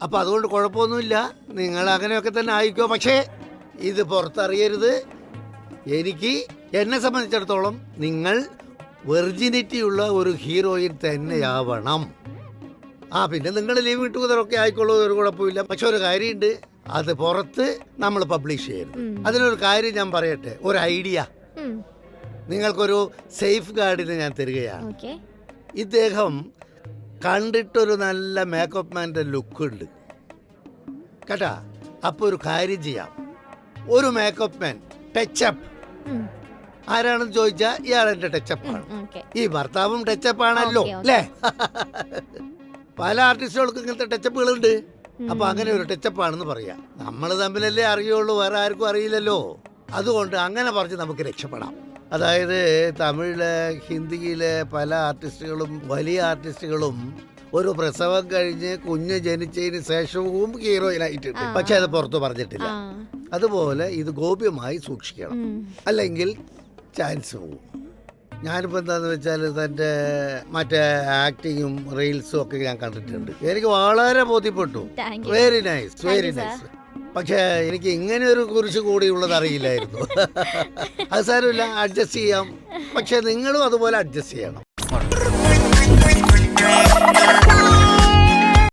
അപ്പം അതുകൊണ്ട് കുഴപ്പമൊന്നുമില്ല, നിങ്ങൾ അങ്ങനെയൊക്കെ തന്നെ ആയിക്കോ. പക്ഷേ ഇത് പുറത്തറിയരുത്. എന്നെ സംബന്ധിച്ചിടത്തോളം നിങ്ങൾ വെർജിനിറ്റി ഉള്ള ഒരു ഹീറോയിൻ തന്നെയാവണം. പിന്നെ നിങ്ങൾ ലീവ് കിട്ടുന്നതൊക്കെ ആയിക്കോളൂ, ഒരു കുഴപ്പമില്ല. പക്ഷെ ഒരു കാര്യമുണ്ട്, അത് പുറത്ത് നമ്മൾ പബ്ലിഷ് ചെയ്യരുത്. അതിനൊരു കാര്യം ഞാൻ പറയട്ടെ, ഒരു ഐഡിയ നിങ്ങൾക്കൊരു സേഫ് ഗാർഡിന് ഞാൻ തരികയാണ്. ഇദ്ദേഹം കണ്ടിട്ടൊരു നല്ല മേക്കപ്പ് മാൻ്റെ ലുക്കുണ്ട് കേട്ടാ. അപ്പോൾ ഒരു കാര്യം ചെയ്യാം, ഒരു മേക്കപ്പ് മാൻ ടച്ചപ്പ് ആരാണെന്ന് ചോദിച്ചാൽ ഇയാൾ എൻ്റെ ടച്ചപ്പാണ്. ഈ ഭർത്താവും ടച്ചപ്പ് ആണല്ലോ അല്ലേ? പല ആർട്ടിസ്റ്റുകൾക്കും ഇങ്ങനത്തെ ടച്ചപ്പുകളുണ്ട്. അപ്പൊ അങ്ങനെ ഒരു ടച്ചപ്പ് ആണെന്ന് പറയാം. നമ്മൾ തമ്മിലല്ലേ അറിയുള്ളൂ, വേറെ ആർക്കും അറിയില്ലല്ലോ. അതുകൊണ്ട് അങ്ങനെ പറഞ്ഞ് നമുക്ക് രക്ഷപ്പെടാം. അതായത് തമിഴിലെ ഹിന്ദിയിലെ പല ആർട്ടിസ്റ്റുകളും വലിയ ആർട്ടിസ്റ്റുകളും ഒരു പ്രസവം കഴിഞ്ഞ് കുഞ്ഞ് ജനിച്ചതിന് ശേഷവും ഹീറോയിനായിട്ടുണ്ട്, പക്ഷെ അത് പുറത്തു പറഞ്ഞിട്ടില്ല. അതുപോലെ ഇത് ഗോപ്യമായി സൂക്ഷിക്കണം, അല്ലെങ്കിൽ ചാൻസ് പോകും. ഞാനിപ്പോൾ എന്താന്ന് വെച്ചാൽ തൻ്റെ മറ്റേ ആക്ടിങ്ങും റീൽസും ഒക്കെ ഞാൻ കണ്ടിട്ടുണ്ട്. എനിക്ക് വളരെ ബോധ്യപ്പെട്ടു. Very nice, very nice. പക്ഷേ എനിക്ക് ഇങ്ങനെ ഒരു കുറിച്ച് കൂടിയുള്ളത് അറിയില്ലായിരുന്നു. അത് സാരമില്ല, അഡ്ജസ്റ്റ് ചെയ്യാം. പക്ഷെ നിങ്ങളും അതുപോലെ അഡ്ജസ്റ്റ് ചെയ്യണം.